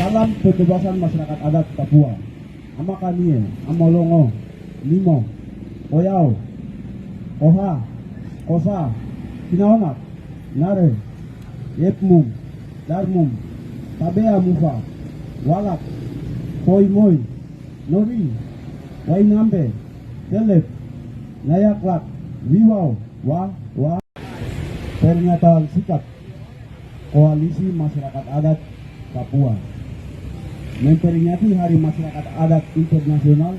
Salam kebebasan masyarakat adat Papua. Amakanie, Amolongo, Nimo, Oyao, Oha, Kosa, Kinaonak, Nare, Yepmum, Darmum, Tabea Mufa, Walak, Koi Moi, Nori, Wainambe, Telep, Nayaklak, Wiwau, Wa. Pernyataan sikap Koalisi Masyarakat Adat Papua memperingati Hari Masyarakat Adat Internasional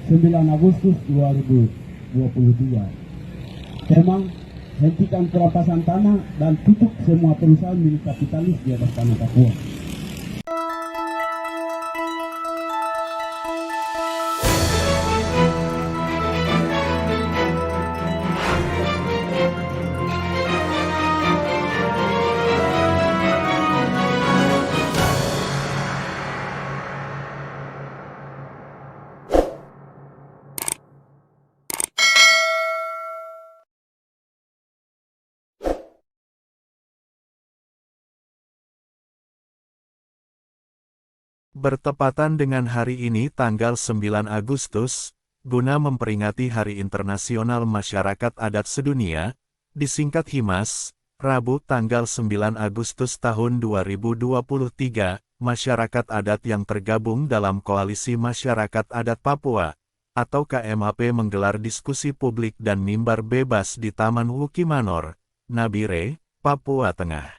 9 Agustus 2023. Tema: hentikan perampasan tanah dan tutup semua perusahaan milik kapitalis di atas tanah Papua. Bertepatan dengan hari ini tanggal 9 Agustus, guna memperingati Hari Internasional Masyarakat Adat Sedunia, disingkat HIMAS, Rabu tanggal 9 Agustus tahun 2023, masyarakat adat yang tergabung dalam Koalisi Masyarakat Adat Papua, atau KMAP menggelar diskusi publik dan mimbar bebas di Taman Wukimanor, Nabire, Papua Tengah.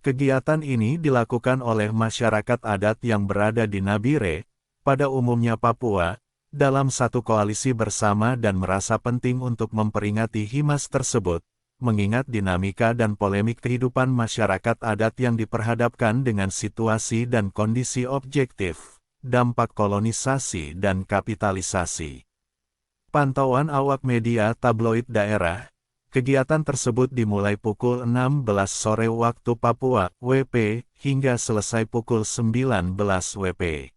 Kegiatan ini dilakukan oleh masyarakat adat yang berada di Nabire, pada umumnya Papua, dalam satu koalisi bersama dan merasa penting untuk memperingati HIMAS tersebut, mengingat dinamika dan polemik kehidupan masyarakat adat yang diperhadapkan dengan situasi dan kondisi objektif, dampak kolonisasi dan kapitalisasi. Pantauan awak media tabloid daerah. Kegiatan tersebut dimulai pukul 16 sore waktu Papua, WP, hingga selesai pukul 19 WP.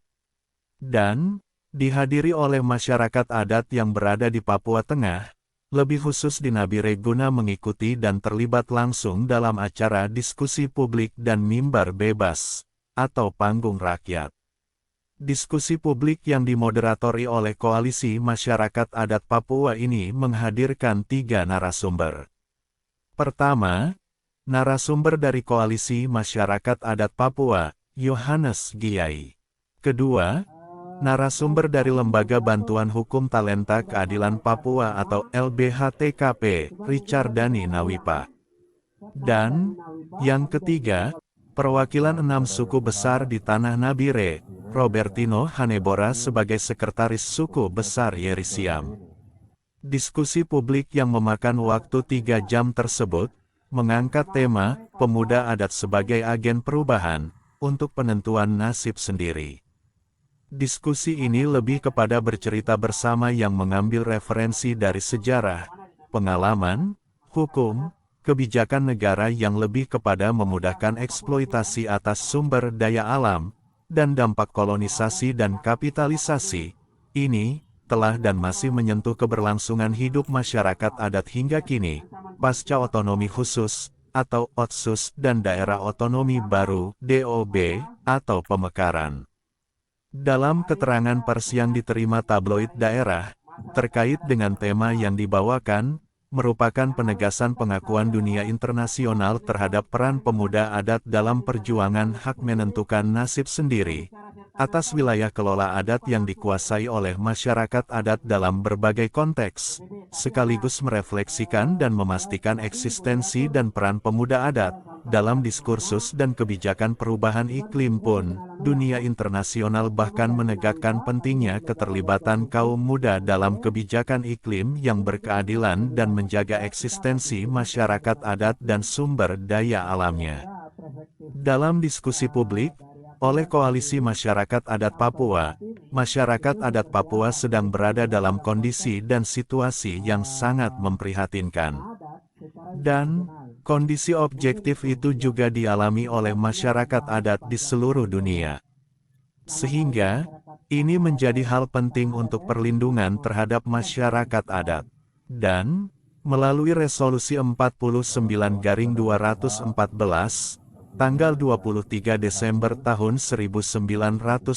Dan, dihadiri oleh masyarakat adat yang berada di Papua Tengah, lebih khusus di Nabire guna mengikuti dan terlibat langsung dalam acara diskusi publik dan mimbar bebas, atau panggung rakyat. Diskusi publik yang dimoderatori oleh Koalisi Masyarakat Adat Papua ini menghadirkan 3 narasumber. Pertama, narasumber dari Koalisi Masyarakat Adat Papua, Yohanes Giai. Kedua, narasumber dari Lembaga Bantuan Hukum Talenta Keadilan Papua atau LBHTKP, Richard Dani Nawipa. Dan, yang ketiga, perwakilan 6 suku besar di Tanah Nabire, Robertino Hanebora sebagai Sekretaris Suku Besar Yerisiam. Diskusi publik yang memakan waktu 3 jam tersebut, mengangkat tema, pemuda adat sebagai agen perubahan, untuk penentuan nasib sendiri. Diskusi ini lebih kepada bercerita bersama yang mengambil referensi dari sejarah, pengalaman, hukum, kebijakan negara yang lebih kepada memudahkan eksploitasi atas sumber daya alam, dan dampak kolonisasi dan kapitalisasi, ini, telah dan masih menyentuh keberlangsungan hidup masyarakat adat hingga kini, pasca otonomi khusus, atau OTSUS dan daerah otonomi baru, DOB, atau pemekaran. Dalam keterangan pers yang diterima tabloid daerah, terkait dengan tema yang dibawakan, merupakan penegasan pengakuan dunia internasional terhadap peran pemuda adat dalam perjuangan hak menentukan nasib sendiri, atas wilayah kelola adat yang dikuasai oleh masyarakat adat dalam berbagai konteks, sekaligus merefleksikan dan memastikan eksistensi dan peran pemuda adat, dalam diskursus dan kebijakan perubahan iklim pun, dunia internasional bahkan menegakkan pentingnya keterlibatan kaum muda dalam kebijakan iklim yang berkeadilan dan menjaga eksistensi masyarakat adat dan sumber daya alamnya. Dalam diskusi publik, oleh Koalisi Masyarakat Adat Papua, masyarakat adat Papua sedang berada dalam kondisi dan situasi yang sangat memprihatinkan. Dan, kondisi objektif itu juga dialami oleh masyarakat adat di seluruh dunia. Sehingga, ini menjadi hal penting untuk perlindungan terhadap masyarakat adat. Dan, melalui Resolusi 49/214, Tanggal 23 Desember tahun 1994,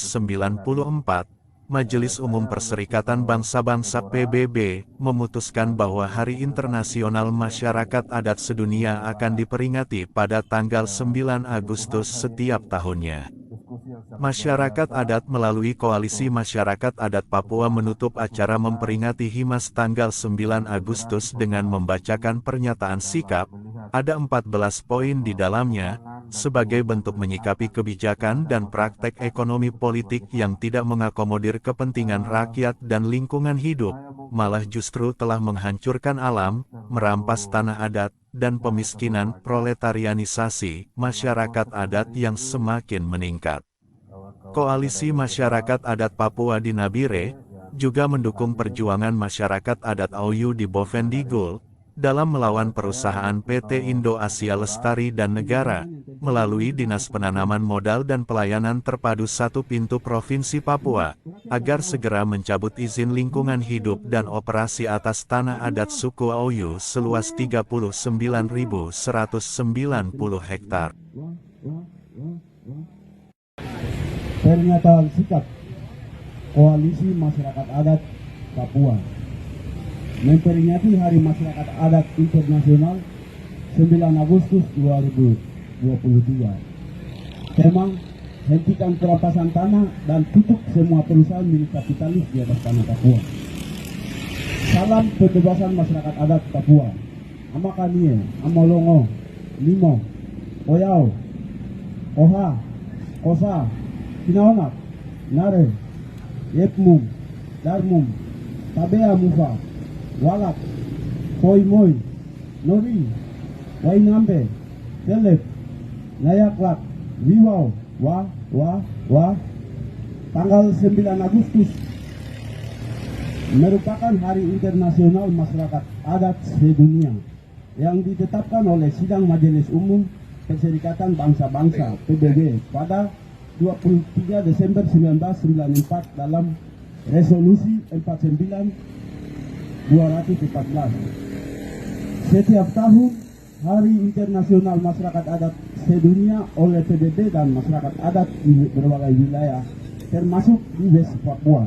Majelis Umum Perserikatan Bangsa-Bangsa PBB memutuskan bahwa Hari Internasional Masyarakat Adat Sedunia akan diperingati pada tanggal 9 Agustus setiap tahunnya. Masyarakat adat melalui Koalisi Masyarakat Adat Papua menutup acara memperingati HIMAS tanggal 9 Agustus dengan membacakan pernyataan sikap, ada 14 poin di dalamnya, sebagai bentuk menyikapi kebijakan dan praktek ekonomi politik yang tidak mengakomodir kepentingan rakyat dan lingkungan hidup, malah justru telah menghancurkan alam, merampas tanah adat, dan pemiskinan proletarianisasi masyarakat adat yang semakin meningkat. Koalisi Masyarakat Adat Papua di Nabire juga mendukung perjuangan masyarakat adat Oyu di Bovendigul dalam melawan perusahaan PT Indo Asia Lestari dan Negara melalui Dinas Penanaman Modal dan Pelayanan Terpadu Satu Pintu Provinsi Papua agar segera mencabut izin lingkungan hidup dan operasi atas tanah adat suku Oyu seluas 39.190 hektar. Pernyataan sikap Koalisi Masyarakat Adat Papua memperingati Hari Masyarakat Adat Internasional 9 Agustus 2023. Tema: hentikan perampasan tanah dan tutup semua perusahaan milik kapitalis di atas tanah Papua. Salam pembebasan masyarakat adat Papua. Amakanie, Amolongo, Limo, Oyao, Oha, Kosa, Kinaonak, Nare, Yepmum, Darmum, Tabea Mufa, Walak, Koi Moi, Nori, Wainambe, Telep, Nayaklak, Wiwau, Wa, tanggal 9 Agustus merupakan Hari Internasional Masyarakat Adat Sedunia yang ditetapkan oleh Sidang Majelis Umum Perserikatan Bangsa-Bangsa PBB pada 23 Desember 1994 dalam Resolusi 49/214. Setiap tahun Hari Internasional Masyarakat Adat Sedunia oleh PBB dan masyarakat adat di berbagai wilayah termasuk di West Papua.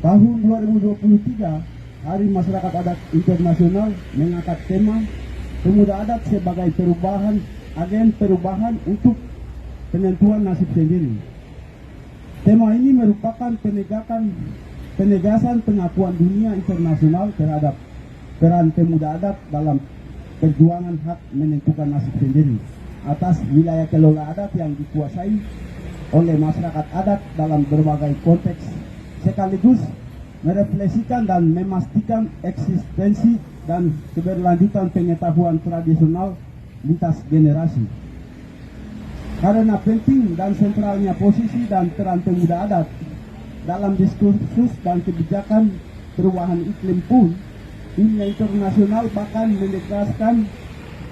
Tahun 2023 Hari Masyarakat Adat Internasional mengangkat tema Pemuda Adat sebagai agen perubahan untuk penentuan nasib sendiri. Tema ini merupakan penegasan pengakuan dunia internasional terhadap peran pemuda adat dalam perjuangan hak menentukan nasib sendiri atas wilayah kelola adat yang dikuasai oleh masyarakat adat dalam berbagai konteks, sekaligus merefleksikan dan memastikan eksistensi dan keberlanjutan pengetahuan tradisional lintas generasi. Karena penting dan sentralnya posisi dan peran pemuda adat dalam diskursus dan kebijakan perubahan iklim pun, dunia internasional bahkan menegaskan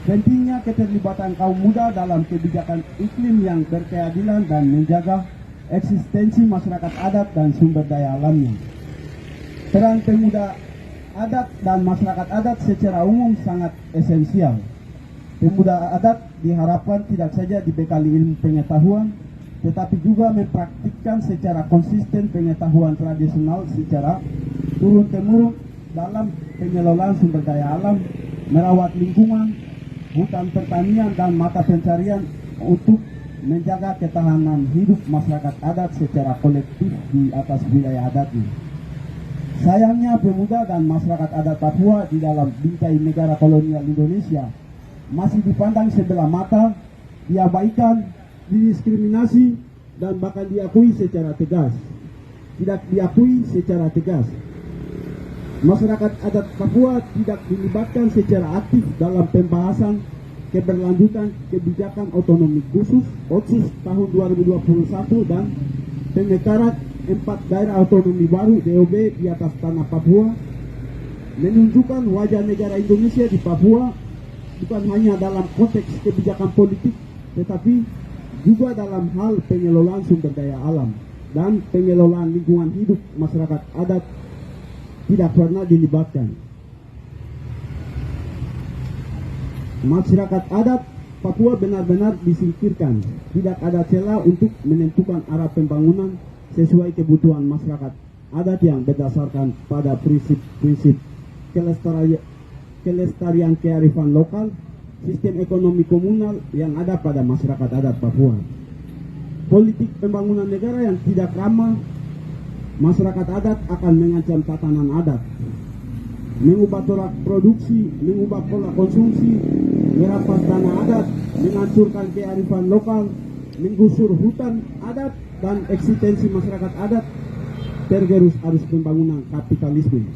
pentingnya keterlibatan kaum muda dalam kebijakan iklim yang berkeadilan dan menjaga eksistensi masyarakat adat dan sumber daya alamnya. Peran pemuda adat dan masyarakat adat secara umum sangat esensial. Pemuda adat diharapkan tidak saja dibekali ilmu pengetahuan, tetapi juga mempraktikkan secara konsisten pengetahuan tradisional secara turun-temurun dalam pengelolaan sumber daya alam, merawat lingkungan, hutan pertanian, dan mata pencarian untuk menjaga ketahanan hidup masyarakat adat secara kolektif di atas wilayah adatnya. Sayangnya pemuda dan masyarakat adat Papua di dalam bingkai negara kolonial Indonesia masih dipandang sebelah mata, diabaikan, didiskriminasi, dan bahkan diakui secara tegas. Tidak diakui secara tegas. Masyarakat adat Papua tidak dilibatkan secara aktif dalam pembahasan keberlanjutan kebijakan otonomi khusus (OTSUS) tahun 2021 dan pemekaran 4 daerah otonomi baru DOB di atas tanah Papua, menunjukkan wajah negara Indonesia di Papua bukan hanya dalam konteks kebijakan politik, tetapi juga dalam hal pengelolaan sumber daya alam dan pengelolaan lingkungan hidup. Masyarakat adat tidak pernah dilibatkan. Masyarakat adat Papua benar-benar disingkirkan. Tidak ada celah untuk menentukan arah pembangunan sesuai kebutuhan masyarakat adat yang berdasarkan pada prinsip-prinsip kelestarian kearifan lokal, sistem ekonomi komunal yang ada pada masyarakat adat Papua. Politik pembangunan negara yang tidak ramah masyarakat adat akan mengancam tatanan adat, mengubah pola produksi, mengubah pola konsumsi, merampas tanah adat, menghancurkan kearifan lokal, menggusur hutan adat, dan eksistensi masyarakat adat tergerus arus pembangunan kapitalisme.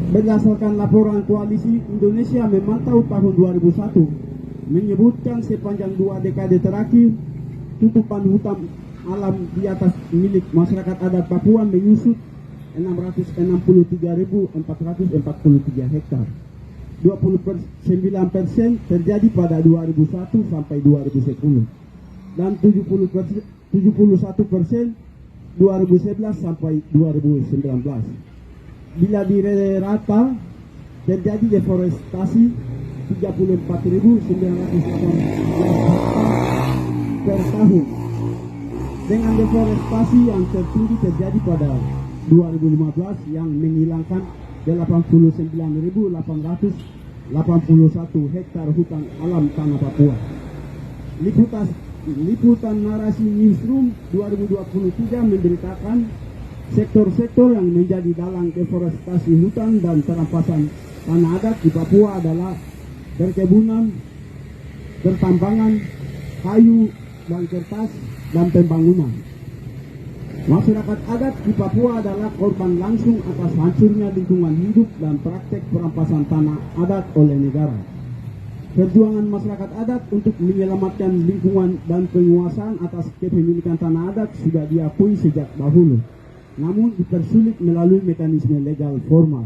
Berdasarkan laporan Koalisi Indonesia Memantau tahun 2001, menyebutkan sepanjang 2 dekade terakhir, tutupan hutan alam di atas milik masyarakat adat Papua menyusut 663.443 hektar. 29% terjadi pada 2001 sampai 2010 dan 71% 2011 sampai 2019. Bila dirata terjadi deforestasi 34.918 per tahun. Dengan deforestasi yang tertinggi terjadi pada 2015 yang menghilangkan 89.881 hektar hutan alam tanah Papua. Liputan narasi Newsroom 2023 memberitakan sektor-sektor yang menjadi dalang deforestasi hutan dan perampasan tanah adat di Papua adalah perkebunan, pertambangan, kayu dan kertas, dan pembangunan. Masyarakat adat di Papua adalah korban langsung atas hancurnya lingkungan hidup dan praktek perampasan tanah adat oleh negara. Perjuangan masyarakat adat untuk menyelamatkan lingkungan dan penguasaan atas kepemilikan tanah adat sudah diakui sejak dahulu, namun dipersulit melalui mekanisme legal formal.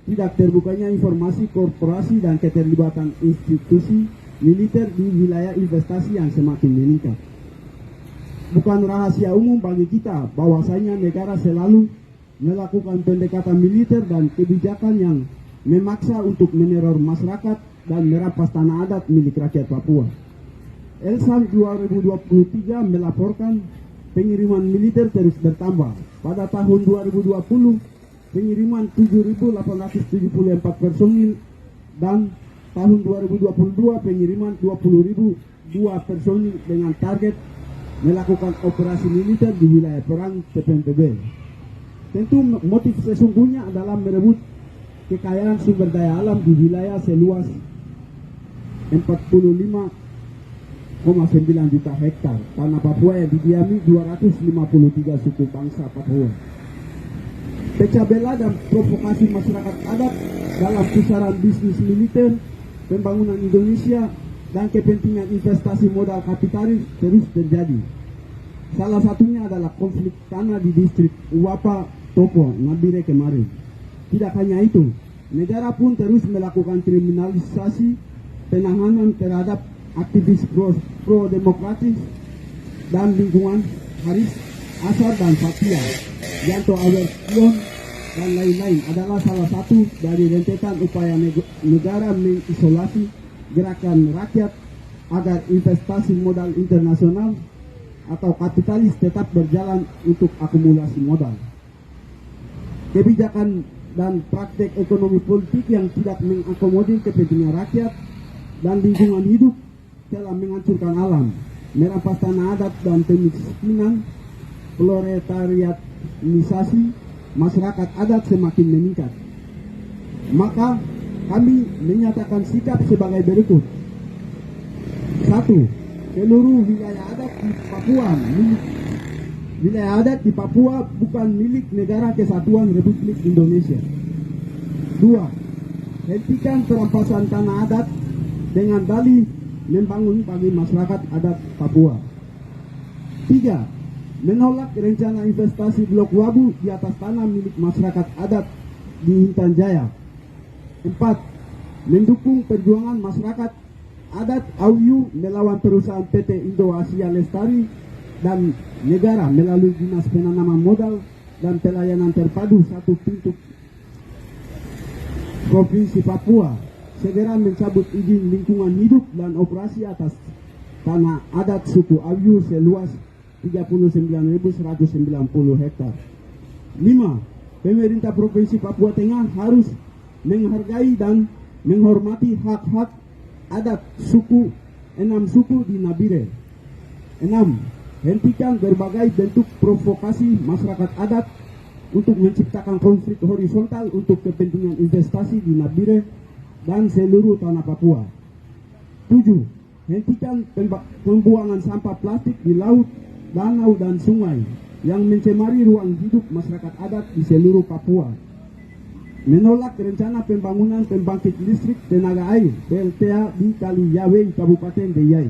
Tidak terbukanya informasi korporasi dan keterlibatan institusi militer di wilayah investasi yang semakin meningkat. Bukan rahasia umum bagi kita bahwasanya negara selalu melakukan pendekatan militer dan kebijakan yang memaksa untuk meneror masyarakat dan merampas tanah adat milik rakyat Papua. Elsam 2023 melaporkan pengiriman militer terus bertambah. Pada tahun 2020, pengiriman 7.874 personil dan tahun 2022 pengiriman 20.002 personil dengan target melakukan operasi militer di wilayah perang TPNPB. Tentu motif sesungguhnya adalah merebut kekayaan sumber daya alam di wilayah seluas 45,9 juta hektar tanah Papua yang didiami 253 suku bangsa Papua. Pecah belah dan provokasi masyarakat adat dalam pusaran bisnis militer, pembangunan Indonesia, dan kepentingan investasi modal kapitalis terus terjadi. Salah satunya adalah konflik tanah di distrik Uwapa, Topo, Nabire kemarin. Tidak hanya itu, negara pun terus melakukan kriminalisasi penahanan terhadap aktivis pro-demokratis dan lingkungan Haris Asar dan Fathia, Yanto Awertion, dan lain-lain adalah salah satu dari rentetan upaya negara mengisolasi gerakan rakyat agar investasi modal internasional atau kapitalis tetap berjalan untuk akumulasi modal. Kebijakan dan praktek ekonomi politik yang tidak mengakomodir kepentingan rakyat dan lingkungan hidup telah menghancurkan alam, merampas tanah adat dan kemiskinan, proletarianisasi masyarakat adat semakin meningkat. Maka kami menyatakan sikap sebagai berikut. 1. Seluruh wilayah adat di Papua bukan milik Negara Kesatuan Republik Indonesia. 2. Hentikan perampasan tanah adat dengan dalih membangun bagi masyarakat adat Papua. 3. Menolak rencana investasi Blok Wabu di atas tanah milik masyarakat adat di Intan Jaya. 4. Mendukung perjuangan masyarakat adat AUYU melawan perusahaan PT Indo Asia Lestari dan negara melalui Dinas Penanaman Modal dan Pelayanan Terpadu 1 Pintu Provinsi Papua segera mencabut izin lingkungan hidup dan operasi atas tanah adat suku Abiu seluas 39.190 hektar. 5. Pemerintah Provinsi Papua Tengah harus menghargai dan menghormati hak-hak adat suku 6 suku di Nabire. 6. Hentikan berbagai bentuk provokasi masyarakat adat untuk menciptakan konflik horizontal untuk kepentingan investasi di Nabire dan seluruh tanah Papua. 7. Hentikan pembuangan sampah plastik di laut, danau, dan sungai yang mencemari ruang hidup masyarakat adat di seluruh Papua. Menolak rencana pembangunan pembangkit listrik tenaga air PLTA di Kali Yawei, Kabupaten Deyai.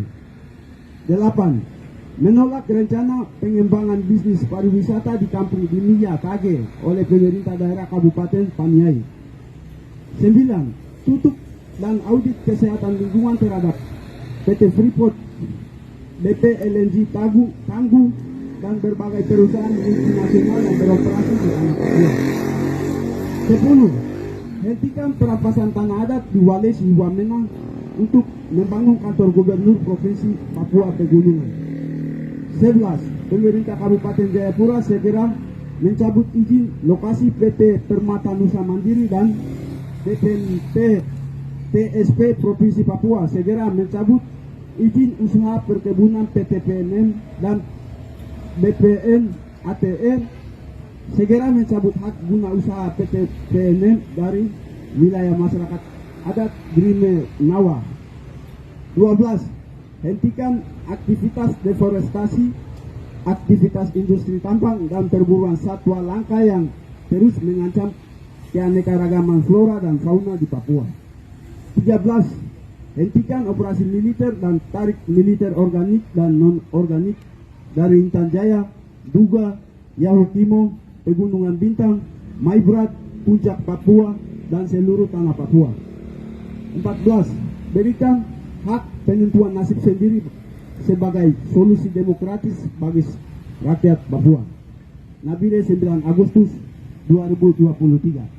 8. Menolak rencana pengembangan bisnis pariwisata di Kampung Dimia Kage oleh pemerintah daerah Kabupaten Paniai. 9. Tutup dan audit kesehatan lingkungan terhadap PT Freeport, BP LNG Tangguh, dan berbagai perusahaan multinasional yang beroperasi di tanah Papua. 10. Hentikan perampasan tanah adat di Walesi Wamena untuk membangun kantor gubernur Provinsi Papua Pegunungan. 11. Pemerintah Kabupaten Jayapura segera mencabut izin lokasi PT Permata Nusa Mandiri dan TSP Provinsi Papua segera mencabut izin usaha perkebunan PT PNM dan BPN ATR segera mencabut hak guna usaha PT PNM dari wilayah masyarakat adat Grime Nawa. 12. Hentikan aktivitas deforestasi, aktivitas industri tambang dan perburuan satwa langka yang terus mengancam keanekaragaman flora dan fauna di Papua. 13. Hentikan operasi militer dan tarik militer organik dan non-organik dari Intan Jaya, Duga, Yahukimo, Pegunungan Bintang, Maibrat, Puncak Papua, dan seluruh tanah Papua. 14. Berikan hak penentuan nasib sendiri sebagai solusi demokratis bagi rakyat Papua. Nabire 9 Agustus 2023.